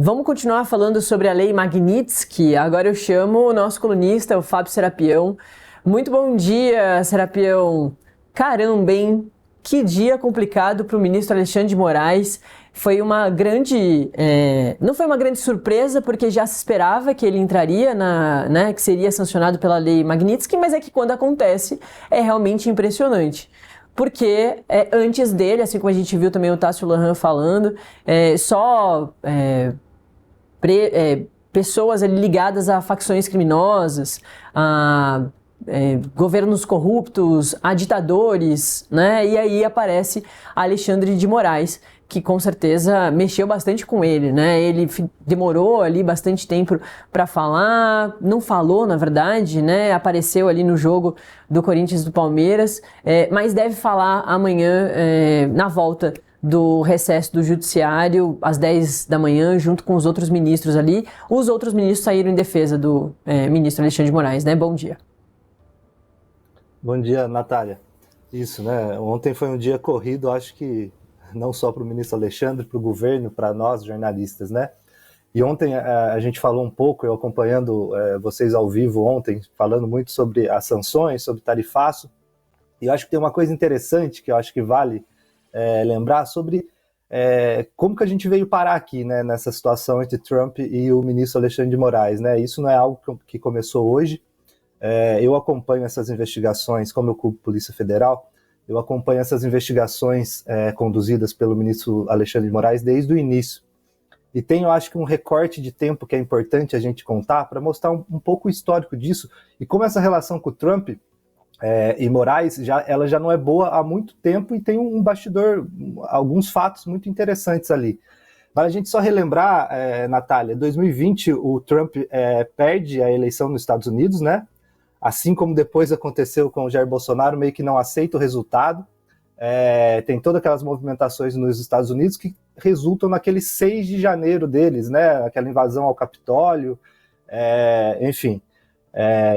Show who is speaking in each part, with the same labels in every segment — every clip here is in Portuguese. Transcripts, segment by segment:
Speaker 1: Vamos continuar falando sobre a Lei Magnitsky. Agora eu chamo o nosso colunista, o Fábio Serapião. Muito bom dia, Serapião. Caramba, hein? Que dia complicado para o ministro Alexandre de Moraes. Foi uma grande... não foi uma grande surpresa, porque já se esperava que ele entraria, que seria sancionado pela Lei Magnitsky, mas é que quando acontece é realmente impressionante. Porque antes dele, assim como a gente viu também o Tássio Lohan falando, pessoas ali ligadas a facções criminosas, a governos corruptos, a ditadores, né? E aí aparece Alexandre de Moraes, que com certeza mexeu bastante com ele, né? Ele demorou ali bastante tempo para falar, não falou, na verdade, né? Apareceu ali no jogo do Corinthians e do Palmeiras, mas deve falar amanhã na volta do recesso do judiciário às 10 da manhã, junto com os outros ministros ali. Os outros ministros saíram em defesa do ministro Alexandre de Moraes, né? Bom dia.
Speaker 2: Bom dia, Natália. Isso, né? Ontem foi um dia corrido, acho que não só para o ministro Alexandre, para o governo, para nós, jornalistas, né? E ontem a gente falou um pouco, eu acompanhando vocês ao vivo ontem, falando muito sobre as sanções, sobre tarifaço, e eu acho que tem uma coisa interessante que eu acho que vale lembrar sobre como que a gente veio parar aqui, né, nessa situação entre Trump e o ministro Alexandre de Moraes, né? Isso não é algo que começou hoje. Eu acompanho essas investigações, como eu cubro Polícia Federal, eu acompanho essas investigações conduzidas pelo ministro Alexandre de Moraes desde o início. E tem, eu acho que um recorte de tempo que é importante a gente contar para mostrar um pouco o histórico disso e como essa relação com o Trump e Moraes, ela já não é boa há muito tempo e tem um bastidor, alguns fatos muito interessantes ali. Para a gente só relembrar, Natália, 2020 o Trump perde a eleição nos Estados Unidos, né? Assim como depois aconteceu com o Jair Bolsonaro, meio que não aceita o resultado. Tem todas aquelas movimentações nos Estados Unidos que resultam naquele 6 de janeiro deles, né? Aquela invasão ao Capitólio, enfim.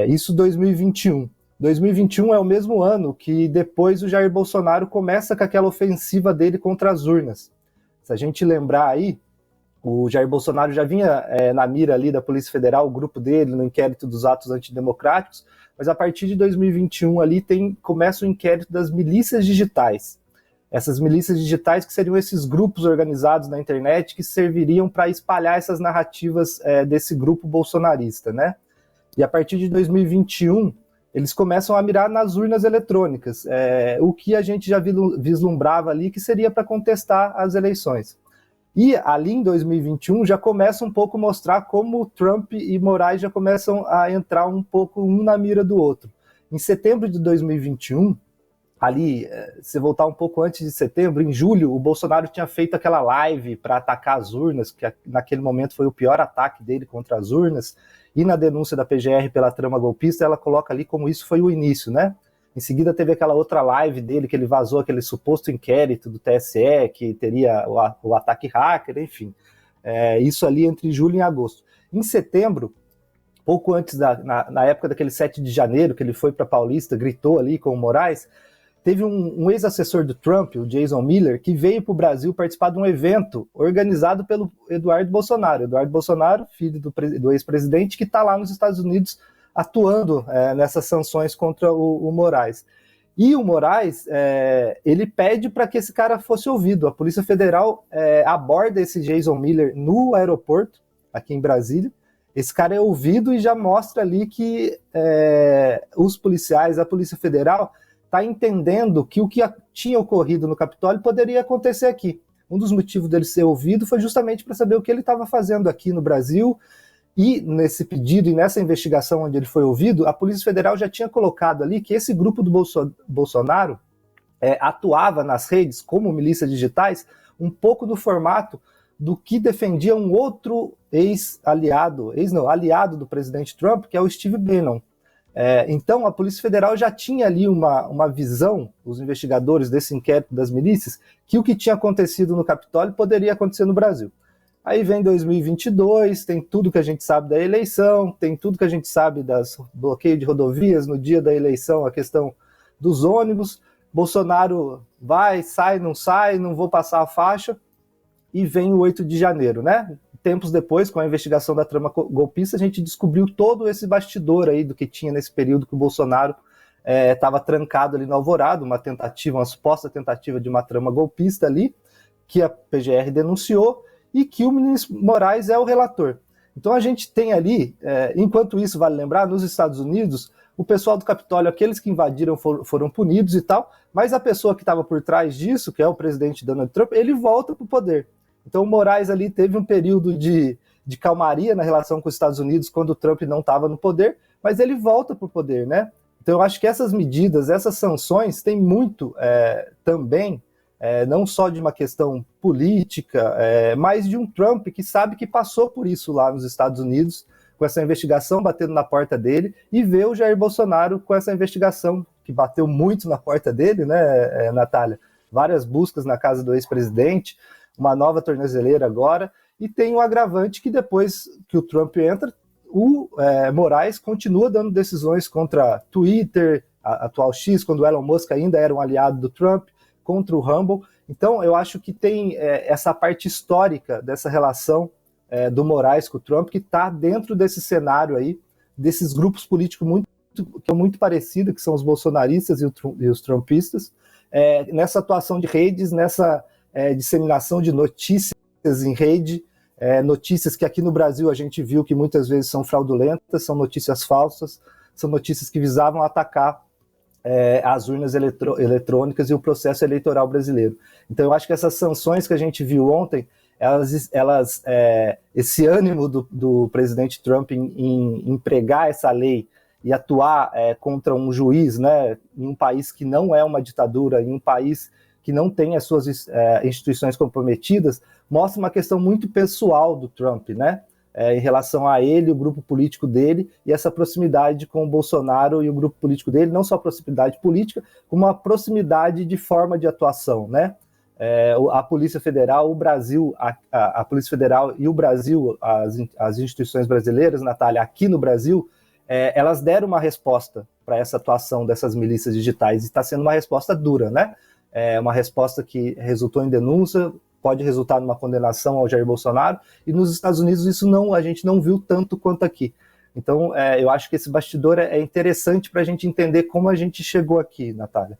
Speaker 2: Isso 2021. 2021 é o mesmo ano que depois o Jair Bolsonaro começa com aquela ofensiva dele contra as urnas. Se a gente lembrar aí, o Jair Bolsonaro já vinha na mira ali da Polícia Federal, o grupo dele, no inquérito dos atos antidemocráticos, mas a partir de 2021 ali começa o inquérito das milícias digitais. Essas milícias digitais que seriam esses grupos organizados na internet que serviriam para espalhar essas narrativas desse grupo bolsonarista, né? E a partir de 2021, eles começam a mirar nas urnas eletrônicas, o que a gente já vislumbrava ali que seria para contestar as eleições. E ali em 2021 já começa um pouco a mostrar como Trump e Moraes já começam a entrar um pouco um na mira do outro. Em setembro de 2021, ali, se voltar um pouco antes de setembro, em julho, o Bolsonaro tinha feito aquela live para atacar as urnas, que naquele momento foi o pior ataque dele contra as urnas, e na denúncia da PGR pela trama golpista, ela coloca ali como isso foi o início, né? Em seguida teve aquela outra live dele que ele vazou aquele suposto inquérito do TSE, que teria o ataque hacker, enfim. Isso ali entre julho e agosto. Em setembro, pouco antes, na época daquele 7 de janeiro, que ele foi para Paulista, gritou ali com o Moraes, teve um ex-assessor do Trump, o Jason Miller, que veio para o Brasil participar de um evento organizado pelo Eduardo Bolsonaro. Eduardo Bolsonaro, filho do ex-presidente, que está lá nos Estados Unidos atuando nessas sanções contra o Moraes. E o Moraes, ele pede para que esse cara fosse ouvido. A Polícia Federal aborda esse Jason Miller no aeroporto, aqui em Brasília. Esse cara é ouvido e já mostra ali que os policiais, a Polícia Federal, está entendendo que o que tinha ocorrido no Capitólio poderia acontecer aqui. Um dos motivos dele ser ouvido foi justamente para saber o que ele estava fazendo aqui no Brasil. E nesse pedido e nessa investigação onde ele foi ouvido, a Polícia Federal já tinha colocado ali que esse grupo do Bolsonaro atuava nas redes como milícias digitais, um pouco no formato do que defendia um outro aliado do presidente Trump, que é o Steve Bannon. Então a Polícia Federal já tinha ali uma visão, os investigadores desse inquérito das milícias, que o que tinha acontecido no Capitólio poderia acontecer no Brasil. Aí vem 2022, tem tudo que a gente sabe da eleição, tem tudo que a gente sabe das bloqueios de rodovias no dia da eleição, a questão dos ônibus. Bolsonaro sai, não vou passar a faixa. E vem o 8 de janeiro, né? tempos depois, com a investigação da trama golpista, a gente descobriu todo esse bastidor aí do que tinha nesse período que o Bolsonaro estava trancado ali no Alvorada, uma suposta tentativa de uma trama golpista ali, que a PGR denunciou e que o ministro Moraes é o relator. Então a gente tem ali, enquanto isso, vale lembrar, nos Estados Unidos, o pessoal do Capitólio, aqueles que invadiram foram punidos e tal, mas a pessoa que estava por trás disso, que é o presidente Donald Trump, ele volta para o poder. Então o Moraes ali teve um período de calmaria na relação com os Estados Unidos quando o Trump não estava no poder, mas ele volta para o poder, né? Então eu acho que essas medidas, essas sanções têm muito também, não só de uma questão política, mas de um Trump que sabe que passou por isso lá nos Estados Unidos, com essa investigação batendo na porta dele, e vê o Jair Bolsonaro com essa investigação que bateu muito na porta dele, né, Natália? Várias buscas na casa do ex-presidente, uma nova tornozeleira agora, e tem um agravante que depois que o Trump entra, o Moraes continua dando decisões contra Twitter, a atual X, quando o Elon Musk ainda era um aliado do Trump, contra o Rumble. Então eu acho que tem essa parte histórica dessa relação do Moraes com o Trump, que está dentro desse cenário aí, desses grupos políticos que é muito parecidos, que são os bolsonaristas e os trumpistas, nessa atuação de redes, nessa disseminação de notícias em rede, notícias que aqui no Brasil a gente viu que muitas vezes são fraudulentas, são notícias falsas, são notícias que visavam atacar as urnas eletrônicas e o processo eleitoral brasileiro. Então eu acho que essas sanções que a gente viu ontem, esse ânimo do presidente Trump em empregar essa lei e atuar contra um juiz, né, em um país que não é uma ditadura, em um país que não tem as suas instituições comprometidas, mostra uma questão muito pessoal do Trump, né, em relação a ele, o grupo político dele, e essa proximidade com o Bolsonaro e o grupo político dele, não só a proximidade política, como a proximidade de forma de atuação, né? A Polícia Federal, o Brasil, a Polícia Federal e o Brasil, as instituições brasileiras, Natália, aqui no Brasil, elas deram uma resposta para essa atuação dessas milícias digitais, e está sendo uma resposta dura, né? Uma resposta que resultou em denúncia, pode resultar numa condenação ao Jair Bolsonaro, e nos Estados Unidos a gente não viu tanto quanto aqui. Então, eu acho que esse bastidor é interessante para a gente entender como a gente chegou aqui, Natália.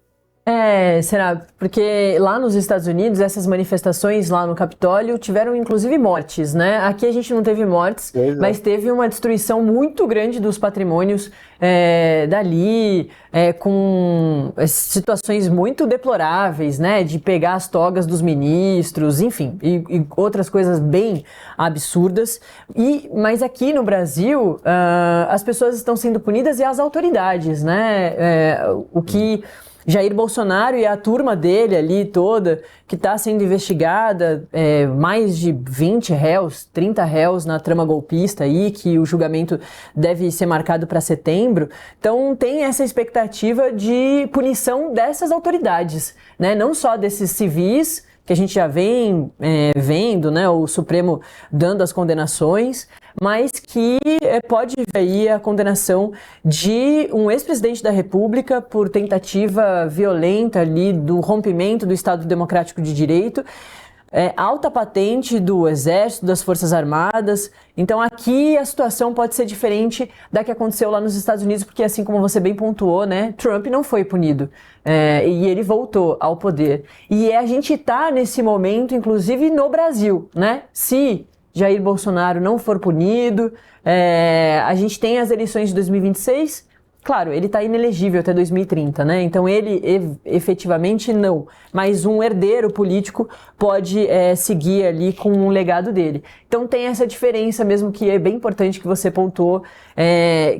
Speaker 1: Será? Porque lá nos Estados Unidos, essas manifestações lá no Capitólio tiveram inclusive mortes, né? Aqui a gente não teve mortes, mas teve uma destruição muito grande dos patrimônios dali, com situações muito deploráveis, né? De pegar as togas dos ministros, enfim, e outras coisas bem absurdas. Mas aqui no Brasil, as pessoas estão sendo punidas e as autoridades, né? O que Jair Bolsonaro e a turma dele ali toda, que está sendo investigada, mais de 20 réus, 30 réus na trama golpista aí, que o julgamento deve ser marcado para setembro. Então tem essa expectativa de punição dessas autoridades, né? Não só desses civis, que a gente já vem vendo, né, o Supremo dando as condenações, mas que pode vir aí a condenação de um ex-presidente da República por tentativa violenta ali do rompimento do Estado Democrático de Direito, alta patente do Exército, das Forças Armadas. Então aqui a situação pode ser diferente da que aconteceu lá nos Estados Unidos, porque assim como você bem pontuou, né, Trump não foi punido e ele voltou ao poder. E a gente está nesse momento, inclusive no Brasil, né? Se Jair Bolsonaro não for punido, a gente tem as eleições de 2026. Claro, ele está inelegível até 2030, né? Então ele efetivamente não. Mas um herdeiro político pode seguir ali com o legado dele. Então tem essa diferença mesmo, que é bem importante que você pontuou,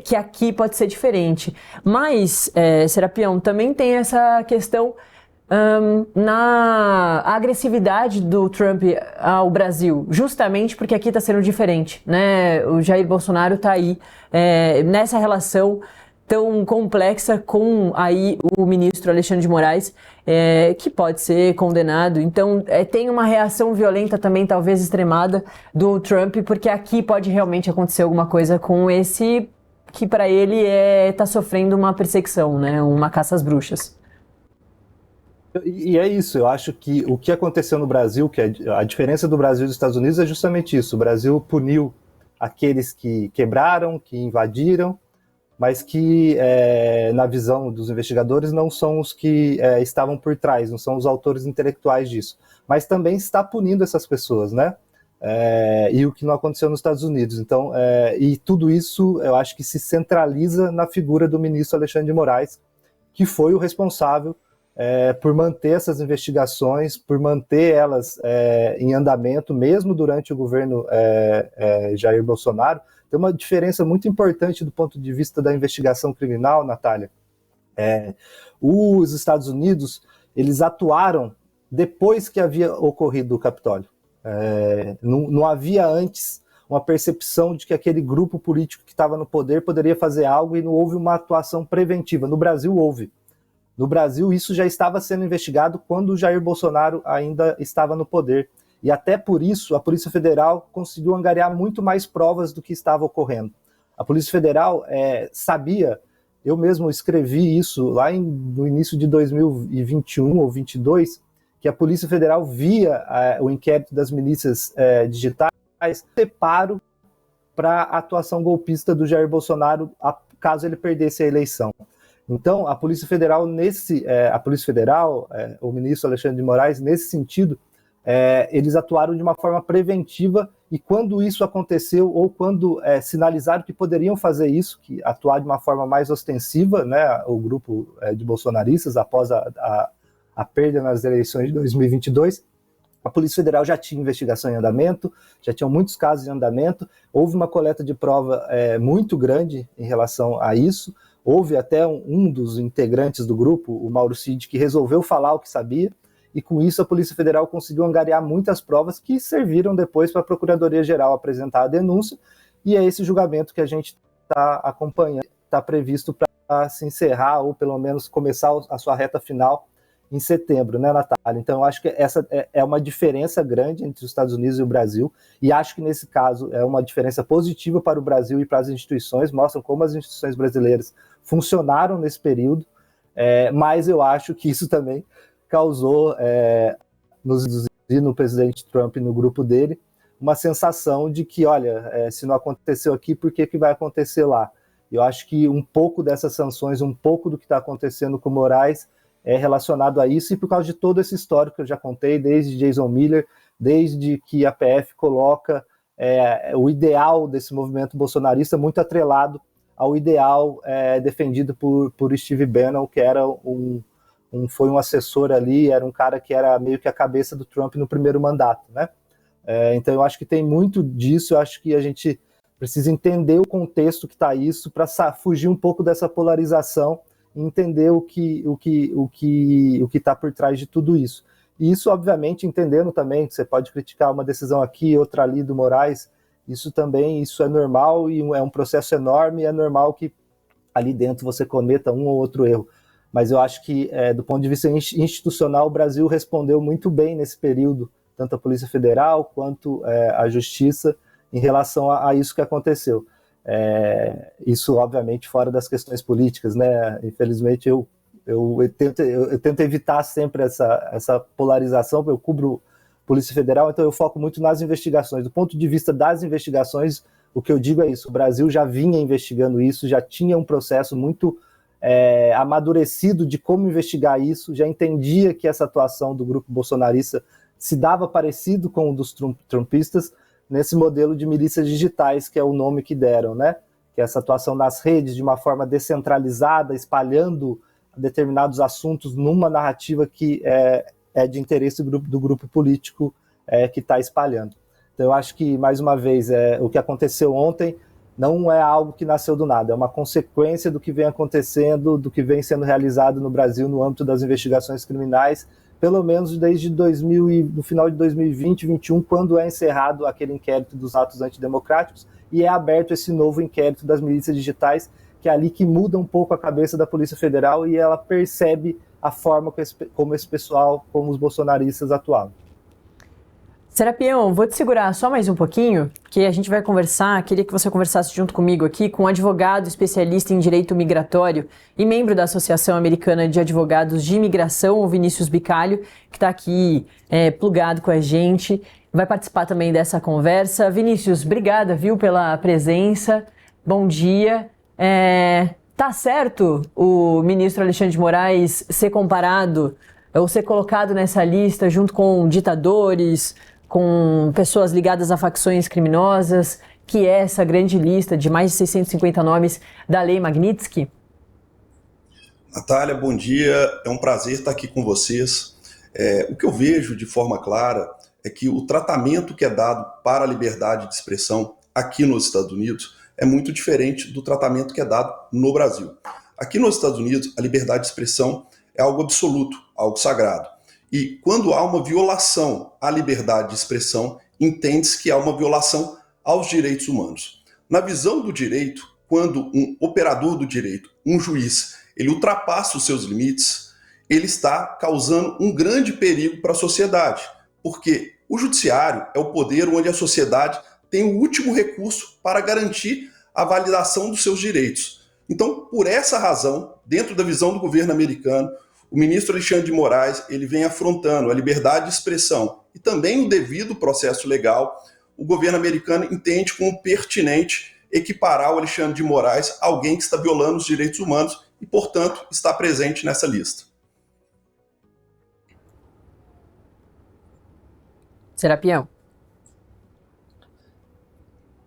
Speaker 1: que aqui pode ser diferente. Mas, Serapião, também tem essa questão na agressividade do Trump ao Brasil, justamente porque aqui está sendo diferente, né? O Jair Bolsonaro está aí nessa relação tão complexa com aí o ministro Alexandre de Moraes, que pode ser condenado. Então tem uma reação violenta também, talvez extremada, do Trump, porque aqui pode realmente acontecer alguma coisa com esse que para ele está sofrendo uma perseguição, né? Uma caça às bruxas.
Speaker 2: E é isso, eu acho que o que aconteceu no Brasil, que a diferença do Brasil e dos Estados Unidos é justamente isso. O Brasil puniu aqueles que quebraram, que invadiram, mas que, na visão dos investigadores, não são os que estavam por trás, não são os autores intelectuais disso. Mas também está punindo essas pessoas, né? E o que não aconteceu nos Estados Unidos. Então, e tudo isso, eu acho que se centraliza na figura do ministro Alexandre de Moraes, que foi o responsável por manter essas investigações, por manter elas em andamento, mesmo durante o governo Jair Bolsonaro. Tem uma diferença muito importante do ponto de vista da investigação criminal, Natália. Os Estados Unidos, eles atuaram depois que havia ocorrido o Capitólio. Não havia antes uma percepção de que aquele grupo político que estava no poder poderia fazer algo e não houve uma atuação preventiva. No Brasil, houve. No Brasil, isso já estava sendo investigado quando o Jair Bolsonaro ainda estava no poder. E até por isso, a Polícia Federal conseguiu angariar muito mais provas do que estava ocorrendo. A Polícia Federal sabia, eu mesmo escrevi isso lá no início de 2021 ou 2022, que a Polícia Federal via o inquérito das milícias digitais separo para a atuação golpista do Jair Bolsonaro, caso ele perdesse a eleição. Então, a Polícia Federal, o ministro Alexandre de Moraes, nesse sentido, eles atuaram de uma forma preventiva, e quando isso aconteceu, ou quando sinalizaram que poderiam fazer isso, que atuar de uma forma mais ostensiva, né, o grupo de bolsonaristas, após a perda nas eleições de 2022, a Polícia Federal já tinha investigação em andamento, já tinham muitos casos em andamento, houve uma coleta de prova muito grande em relação a isso. Houve até um dos integrantes do grupo, o Mauro Cid, que resolveu falar o que sabia, e com isso a Polícia Federal conseguiu angariar muitas provas que serviram depois para a Procuradoria-Geral apresentar a denúncia, e é esse julgamento que a gente está acompanhando, está previsto para se encerrar, ou pelo menos começar a sua reta final em setembro, né, Natália? Então, eu acho que essa é uma diferença grande entre os Estados Unidos e o Brasil, e acho que, nesse caso, é uma diferença positiva para o Brasil e para as instituições, mostram como as instituições brasileiras funcionaram nesse período, mas eu acho que isso também causou, no presidente Trump e no grupo dele, uma sensação de que, olha, se não aconteceu aqui, por que vai acontecer lá? Eu acho que um pouco dessas sanções, um pouco do que está acontecendo com o Moraes, é relacionado a isso, e por causa de todo esse histórico que eu já contei, desde Jason Miller, desde que a PF coloca o ideal desse movimento bolsonarista muito atrelado ao ideal defendido por Steve Bannon, que era foi um assessor ali, era um cara que era meio que a cabeça do Trump no primeiro mandato, né? Então eu acho que tem muito disso, eu acho que a gente precisa entender o contexto que está isso, para fugir um pouco dessa polarização, entender o que está por trás de tudo isso. E isso, obviamente, entendendo também que você pode criticar uma decisão aqui, outra ali do Moraes, isso é normal, e é um processo enorme, e é normal que ali dentro você cometa um ou outro erro. Mas eu acho que, do ponto de vista institucional, o Brasil respondeu muito bem nesse período, tanto a Polícia Federal quanto a Justiça, em relação a isso que aconteceu. Isso, obviamente, fora das questões políticas, né? Infelizmente, eu tento evitar sempre essa polarização. Eu cubro Polícia Federal, então eu foco muito nas investigações. Do ponto de vista das investigações, o que eu digo é isso: o Brasil já vinha investigando isso, já tinha um processo muito amadurecido de como investigar isso, já entendia que essa atuação do grupo bolsonarista se dava parecido com o dos trumpistas, nesse modelo de milícias digitais, que é o nome que deram, né? Que é essa atuação nas redes de uma forma descentralizada, espalhando determinados assuntos numa narrativa que é de interesse do grupo político que está espalhando. Então eu acho que, mais uma vez, o que aconteceu ontem não é algo que nasceu do nada, é uma consequência do que vem acontecendo, do que vem sendo realizado no Brasil no âmbito das investigações criminais, pelo menos desde no final de 2020, 2021, quando é encerrado aquele inquérito dos atos antidemocráticos e é aberto esse novo inquérito das milícias digitais, que é ali que muda um pouco a cabeça da Polícia Federal, e ela percebe a forma como esse pessoal, como os bolsonaristas atuavam.
Speaker 1: Serapião, vou te segurar só mais um pouquinho, porque a gente vai conversar, queria que você conversasse junto comigo aqui com um advogado especialista em direito migratório e membro da Associação Americana de Advogados de Imigração, o Vinícius Bicalho, que está aqui plugado com a gente, vai participar também dessa conversa. Vinícius, obrigada, viu, pela presença, bom dia. Tá certo o ministro Alexandre de Moraes ser comparado ou ser colocado nessa lista junto com ditadores, com pessoas ligadas a facções criminosas, que é essa grande lista de mais de 650 nomes da Lei Magnitsky?
Speaker 3: Natália, bom dia. É um prazer estar aqui com vocês. O que eu vejo de forma clara é que o tratamento que é dado para a liberdade de expressão aqui nos Estados Unidos é muito diferente do tratamento que é dado no Brasil. Aqui nos Estados Unidos, a liberdade de expressão é algo absoluto, algo sagrado. E quando há uma violação à liberdade de expressão, entende-se que há uma violação aos direitos humanos. Na visão do direito, quando um operador do direito, um juiz, ele ultrapassa os seus limites, ele está causando um grande perigo para a sociedade, porque o judiciário é o poder onde a sociedade tem o último recurso para garantir a validação dos seus direitos. Então, por essa razão, dentro da visão do governo americano, o ministro Alexandre de Moraes ele vem afrontando a liberdade de expressão e também o devido processo legal. O governo americano entende como pertinente equiparar o Alexandre de Moraes a alguém que está violando os direitos humanos e, portanto, está presente nessa lista.
Speaker 1: Serapião.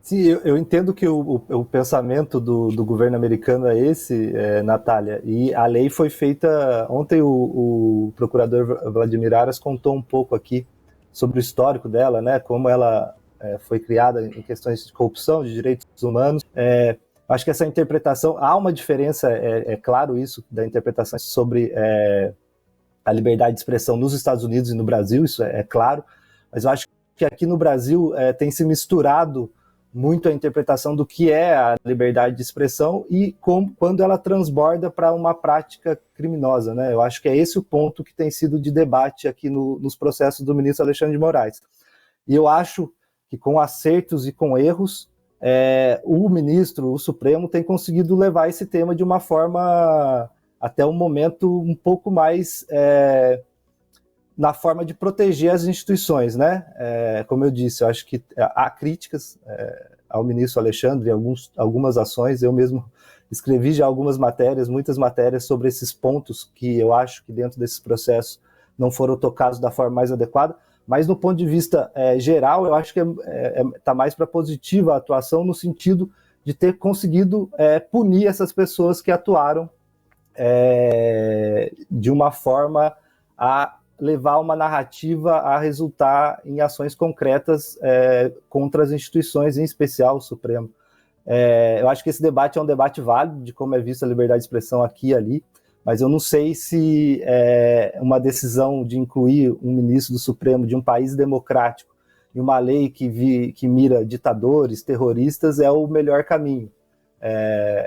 Speaker 2: Sim, eu entendo que o pensamento do governo americano é esse, Natália, e a lei foi feita... Ontem o procurador Vladimir Aras contou um pouco aqui sobre o histórico dela, né, como ela foi criada em questões de corrupção, de direitos humanos. Acho que essa interpretação, há uma diferença, é claro isso, da interpretação sobre a liberdade de expressão nos Estados Unidos e no Brasil, isso é claro, mas eu acho que aqui no Brasil tem se misturado muito a interpretação do que é a liberdade de expressão e quando ela transborda para uma prática criminosa, né? Eu acho que é esse o ponto que tem sido de debate aqui nos processos do ministro Alexandre de Moraes. E eu acho que com acertos e com erros, o ministro, o Supremo, tem conseguido levar esse tema de uma forma, até um momento, um pouco mais... na forma de proteger as instituições, né? Como eu disse, eu acho que há críticas ao ministro Alexandre, algumas ações, eu mesmo escrevi já algumas matérias, muitas matérias sobre esses pontos que eu acho que dentro desses processos não foram tocados da forma mais adequada, mas no ponto de vista geral, eu acho que está mais para positiva a atuação no sentido de ter conseguido punir essas pessoas que atuaram de uma forma a levar uma narrativa a resultar em ações concretas contra as instituições, em especial o Supremo. Eu acho que esse debate é um debate válido de como é vista a liberdade de expressão aqui e ali, mas eu não sei se uma decisão de incluir um ministro do Supremo de um país democrático em uma lei que mira ditadores, terroristas, é o melhor caminho.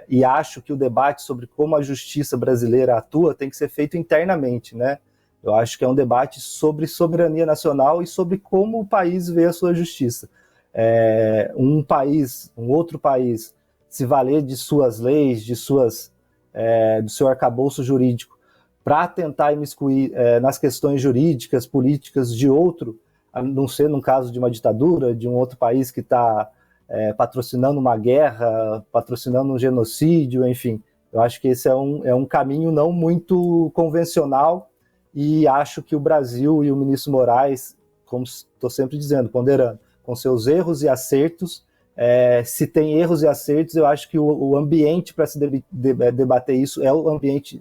Speaker 2: E acho que o debate sobre como a justiça brasileira atua tem que ser feito internamente, né? Eu acho que é um debate sobre soberania nacional e sobre como o país vê a sua justiça. Um outro país, se valer de suas leis, do seu arcabouço jurídico, para tentar imiscuir nas questões jurídicas, políticas de outro, a não ser num caso de uma ditadura, de um outro país que está patrocinando uma guerra, patrocinando um genocídio, enfim. Eu acho que esse é um caminho não muito convencional. E acho que o Brasil e o ministro Moraes, como estou sempre dizendo, ponderando, com seus erros e acertos, se tem erros e acertos, eu acho que o ambiente para se debater isso é o ambiente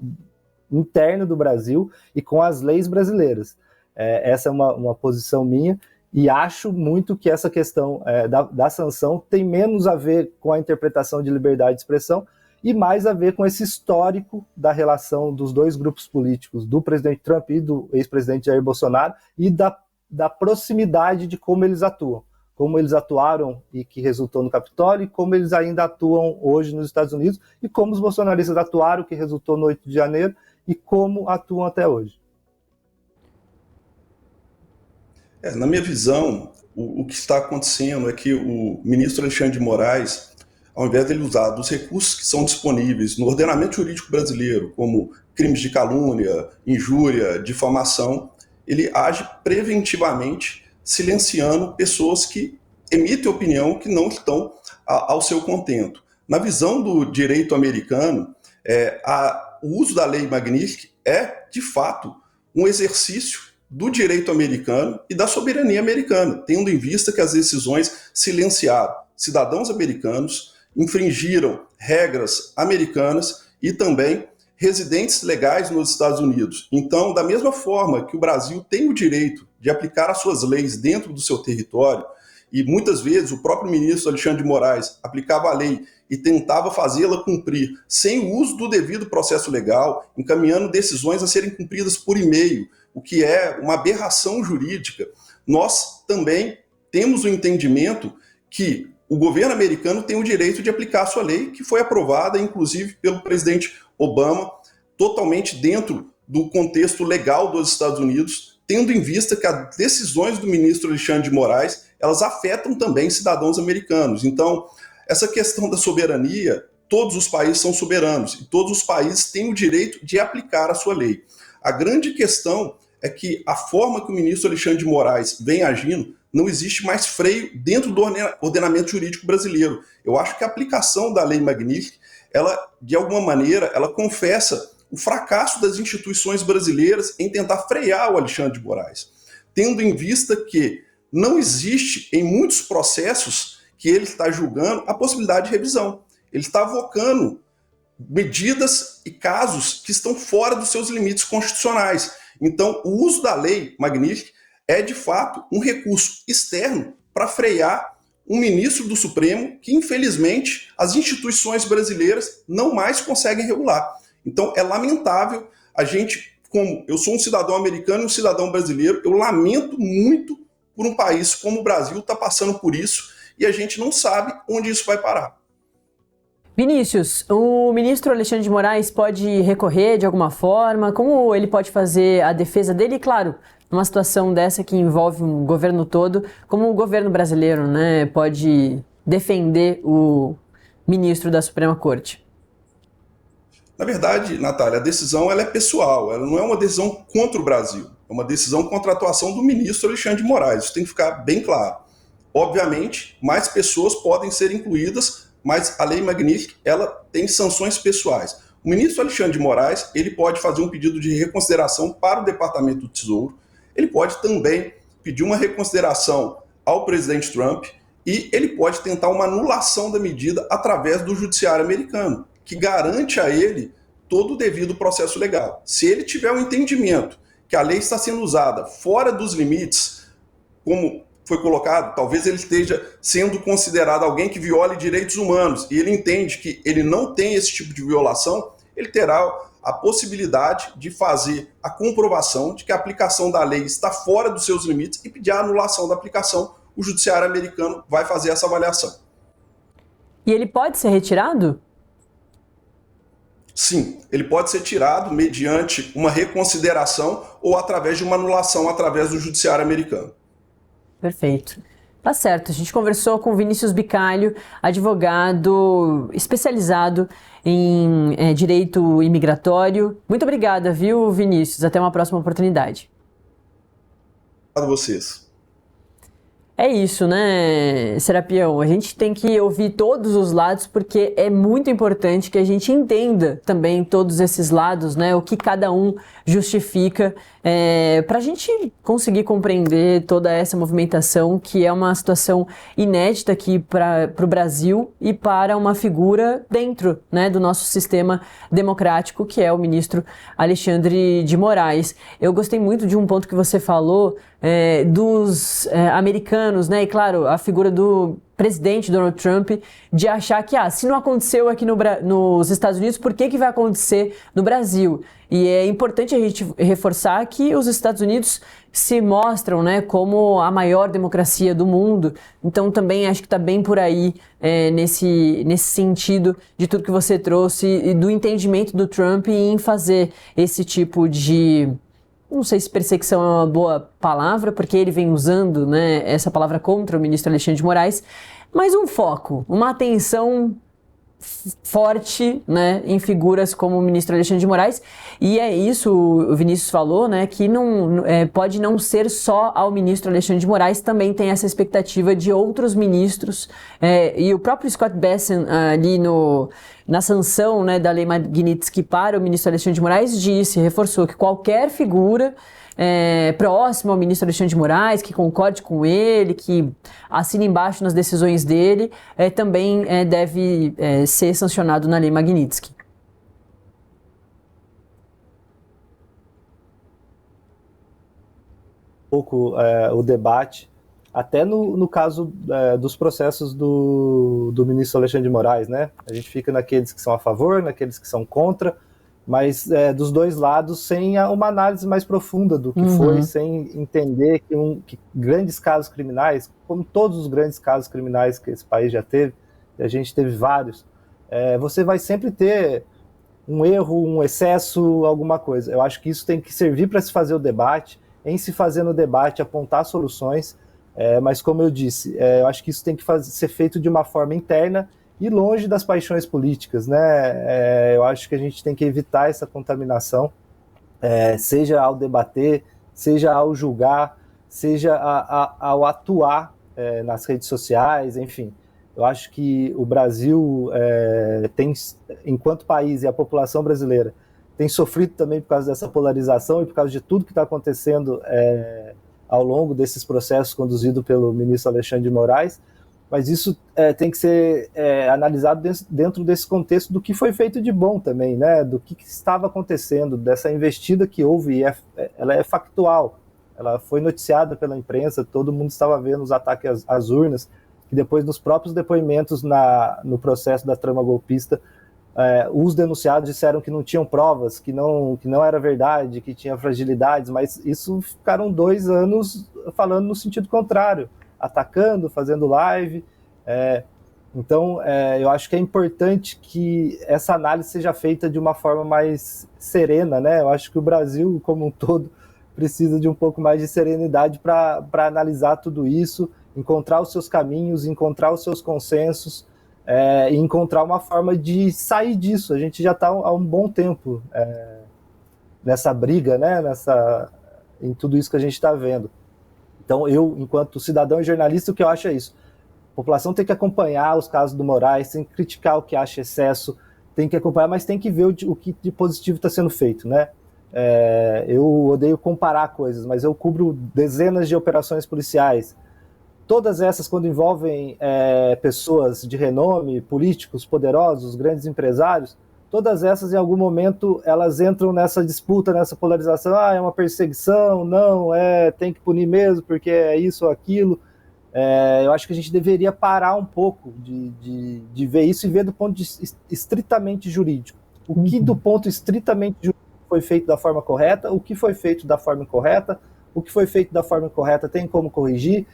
Speaker 2: interno do Brasil e com as leis brasileiras. Essa é uma posição minha e acho muito que essa questão da sanção tem menos a ver com a interpretação de liberdade de expressão e mais a ver com esse histórico da relação dos dois grupos políticos, do presidente Trump e do ex-presidente Jair Bolsonaro, e da proximidade de como eles atuam, como eles atuaram e que resultou no Capitólio, e como eles ainda atuam hoje nos Estados Unidos, e como os bolsonaristas atuaram, que resultou no 8 de janeiro, e como atuam até hoje.
Speaker 3: Na minha visão, o que está acontecendo é que o ministro Alexandre de Moraes, ao invés de ele usar dos recursos que são disponíveis no ordenamento jurídico brasileiro, como crimes de calúnia, injúria, difamação, ele age preventivamente, silenciando pessoas que emitem opinião que não estão ao seu contento. Na visão do direito americano, o uso da lei Magnitsky é, de fato, um exercício do direito americano e da soberania americana, tendo em vista que as decisões silenciaram cidadãos americanos, infringiram regras americanas e também residentes legais nos Estados Unidos. Então, da mesma forma que o Brasil tem o direito de aplicar as suas leis dentro do seu território, e muitas vezes o próprio ministro Alexandre de Moraes aplicava a lei e tentava fazê-la cumprir sem o uso do devido processo legal, encaminhando decisões a serem cumpridas por e-mail, o que é uma aberração jurídica. Nós também temos o entendimento que o governo americano tem o direito de aplicar a sua lei, que foi aprovada, inclusive, pelo presidente Obama, totalmente dentro do contexto legal dos Estados Unidos, tendo em vista que as decisões do ministro Alexandre de Moraes, elas afetam também cidadãos americanos. Então, essa questão da soberania, todos os países são soberanos e todos os países têm o direito de aplicar a sua lei. A grande questão é que a forma que o ministro Alexandre de Moraes vem agindo, não existe mais freio dentro do ordenamento jurídico brasileiro. Eu acho que a aplicação da lei Magnitsky, ela, de alguma maneira, ela confessa o fracasso das instituições brasileiras em tentar frear o Alexandre de Moraes, tendo em vista que não existe em muitos processos que ele está julgando a possibilidade de revisão. Ele está avocando medidas e casos que estão fora dos seus limites constitucionais. Então, o uso da lei Magnitsky é, de fato, um recurso externo para frear um ministro do Supremo que, infelizmente, as instituições brasileiras não mais conseguem regular. Então, é lamentável a gente, como eu sou um cidadão americano e um cidadão brasileiro, eu lamento muito por um país como o Brasil estar passando por isso e a gente não sabe onde isso vai parar.
Speaker 1: Vinícius, o ministro Alexandre de Moraes pode recorrer de alguma forma? Como ele pode fazer a defesa dele? E, claro, numa situação dessa que envolve um governo todo, como o governo brasileiro, né, pode defender o ministro da Suprema Corte?
Speaker 3: Na verdade, Natália, a decisão ela é pessoal, ela não é uma decisão contra o Brasil, é uma decisão contra a atuação do ministro Alexandre de Moraes, isso tem que ficar bem claro. Obviamente, mais pessoas podem ser incluídas, mas a lei Magnitsky, ela tem sanções pessoais. O ministro Alexandre de Moraes, ele pode fazer um pedido de reconsideração para o Departamento do Tesouro, ele pode também pedir uma reconsideração ao presidente Trump e ele pode tentar uma anulação da medida através do judiciário americano, que garante a ele todo o devido processo legal. Se ele tiver um entendimento que a lei está sendo usada fora dos limites, como foi colocado, talvez ele esteja sendo considerado alguém que viole direitos humanos, e ele entende que ele não tem esse tipo de violação, ele terá a possibilidade de fazer a comprovação de que a aplicação da lei está fora dos seus limites e pedir a anulação da aplicação. O judiciário americano vai fazer essa avaliação.
Speaker 1: E ele pode ser retirado?
Speaker 3: Sim, ele pode ser tirado mediante uma reconsideração ou através de uma anulação através do judiciário americano.
Speaker 1: Perfeito. Tá certo, a gente conversou com Vinícius Bicalho, advogado especializado em direito imigratório. Muito obrigada, viu, Vinícius? Até uma próxima oportunidade.
Speaker 3: Obrigado a vocês.
Speaker 1: É isso, né, Serapião? A gente tem que ouvir todos os lados porque é muito importante que a gente entenda também todos esses lados, né? O que cada um justifica para a gente conseguir compreender toda essa movimentação que é uma situação inédita aqui para o Brasil e para uma figura dentro, né, do nosso sistema democrático, que é o ministro Alexandre de Moraes. Eu gostei muito de um ponto que você falou dos americanos, né? E claro, a figura do presidente Donald Trump, de achar que se não aconteceu aqui nos Estados Unidos, por que vai acontecer no Brasil? E é importante a gente reforçar que os Estados Unidos se mostram, né, como a maior democracia do mundo. Então também acho que está bem por aí nesse sentido de tudo que você trouxe e do entendimento do Trump em fazer esse tipo de não sei se perseguição é uma boa palavra, porque ele vem usando, né, essa palavra contra o ministro Alexandre de Moraes, mas um foco, uma atenção forte, né, em figuras como o ministro Alexandre de Moraes, e é isso, o Vinícius falou, né, que pode não ser só ao ministro Alexandre de Moraes, também tem essa expectativa de outros ministros, e o próprio Scott Bessent ali na sanção, né, da Lei Magnitsky para o ministro Alexandre de Moraes reforçou que qualquer figura próximo ao ministro Alexandre de Moraes, que concorde com ele, que assine embaixo nas decisões dele, também deve ser sancionado na Lei Magnitsky.
Speaker 2: Pouco o debate, até no caso dos processos do ministro Alexandre de Moraes, né? A gente fica naqueles que são a favor, naqueles que são contra, mas dos dois lados, sem uma análise mais profunda do que foi, sem entender que grandes casos criminais, como todos os grandes casos criminais que esse país já teve, e a gente teve vários, você vai sempre ter um erro, um excesso, alguma coisa. Eu acho que isso tem que servir para se fazer o debate, em se fazer no debate, apontar soluções, mas como eu disse, eu acho que isso tem que ser feito de uma forma interna e longe das paixões políticas, né? Eu acho que a gente tem que evitar essa contaminação, seja ao debater, seja ao julgar, seja ao atuar nas redes sociais, enfim. Eu acho que o Brasil tem, enquanto país, e a população brasileira tem sofrido também por causa dessa polarização e por causa de tudo que está acontecendo ao longo desses processos conduzidos pelo ministro Alexandre de Moraes, mas isso tem que ser analisado dentro desse contexto do que foi feito de bom também, né? Do que estava acontecendo, dessa investida que houve, e ela é factual, ela foi noticiada pela imprensa, todo mundo estava vendo os ataques às urnas, que depois nos próprios depoimentos no processo da trama golpista, os denunciados disseram que não tinham provas, que não era verdade, que tinha fragilidades, mas isso ficaram 2 anos falando no sentido contrário, atacando, fazendo live. Então, eu acho que é importante que essa análise seja feita de uma forma mais serena, né? Eu acho que o Brasil, como um todo, precisa de um pouco mais de serenidade para analisar tudo isso, encontrar os seus caminhos, encontrar os seus consensos, e encontrar uma forma de sair disso. A gente já está há um bom tempo nessa briga, né? Em tudo isso que a gente está vendo. Então, eu, enquanto cidadão e jornalista, o que eu acho é isso. A população tem que acompanhar os casos do Moraes, tem que criticar o que acha excesso, tem que acompanhar, mas tem que ver o que de positivo está sendo feito, né? Eu odeio comparar coisas, mas eu cubro dezenas de operações policiais. Todas essas, quando envolvem pessoas de renome, políticos poderosos, grandes empresários, todas essas, em algum momento, elas entram nessa disputa, nessa polarização. É uma perseguição, não, tem que punir mesmo, porque é isso ou aquilo. Eu acho que a gente deveria parar um pouco de ver isso e ver do ponto estritamente jurídico. O que, do ponto estritamente jurídico, foi feito da forma correta, o que foi feito da forma incorreta, o que foi feito da forma incorreta tem como corrigir,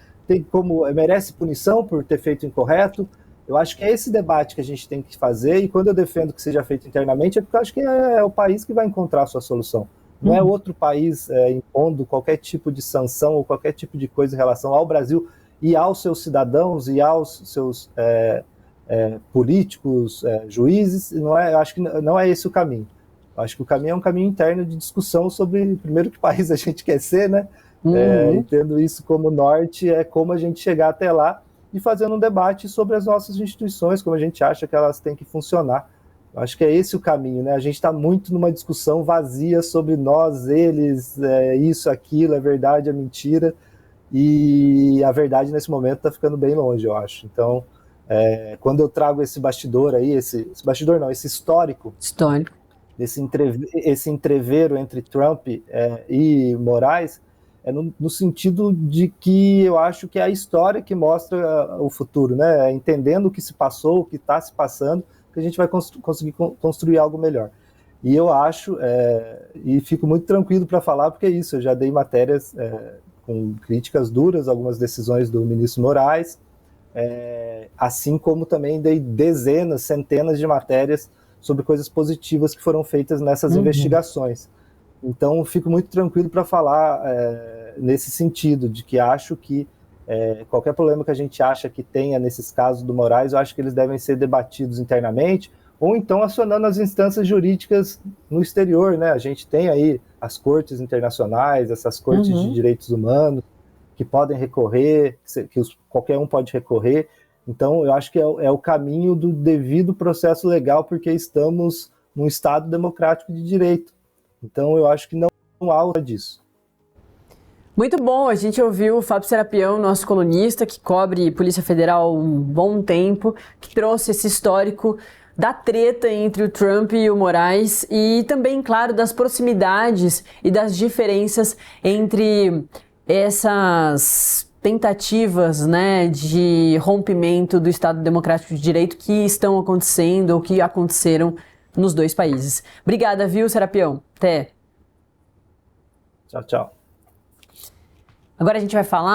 Speaker 2: merece punição por ter feito incorreto. Eu acho que é esse debate que a gente tem que fazer, e quando eu defendo que seja feito internamente, é porque eu acho que é o país que vai encontrar a sua solução. Não é outro país impondo qualquer tipo de sanção ou qualquer tipo de coisa em relação ao Brasil e aos seus cidadãos e aos seus políticos, juízes. Eu acho que não é esse o caminho. Eu acho que o caminho é um caminho interno de discussão sobre, primeiro, que país a gente quer ser, né? Entendo isso como norte, como a gente chegar até lá, e fazendo um debate sobre as nossas instituições, como a gente acha que elas têm que funcionar. Eu acho que é esse o caminho, né? A gente está muito numa discussão vazia sobre nós, eles, isso, aquilo, é verdade, é mentira, e a verdade nesse momento está ficando bem longe, eu acho. Então, quando eu trago esse bastidor aí, esse bastidor não, esse histórico, esse entrevero entre Trump e Moraes, no sentido de que eu acho que é a história que mostra o futuro, né? Entendendo o que se passou, o que está se passando, que a gente vai conseguir construir algo melhor. E eu acho, e fico muito tranquilo para falar, porque é isso, eu já dei matérias com críticas duras, algumas decisões do ministro Moraes, assim como também dei dezenas, centenas de matérias sobre coisas positivas que foram feitas nessas investigações. Então, fico muito tranquilo para falar nesse sentido, de que acho que qualquer problema que a gente acha que tenha nesses casos do Moraes, eu acho que eles devem ser debatidos internamente, ou então acionando as instâncias jurídicas no exterior, né? A gente tem aí as cortes internacionais, essas cortes de direitos humanos, que podem recorrer, qualquer um pode recorrer. Então, eu acho que é o caminho do devido processo legal, porque estamos num Estado democrático de direito. Então, eu acho que não há outra disso.
Speaker 1: Muito bom, a gente ouviu o Fábio Serapião, nosso colunista, que cobre Polícia Federal há um bom tempo, que trouxe esse histórico da treta entre o Trump e o Moraes e também, claro, das proximidades e das diferenças entre essas tentativas, né, de rompimento do Estado Democrático de Direito que estão acontecendo ou que aconteceram nos dois países. Obrigada, viu, Serapião? Até.
Speaker 2: Tchau, tchau.
Speaker 1: Agora a gente vai falar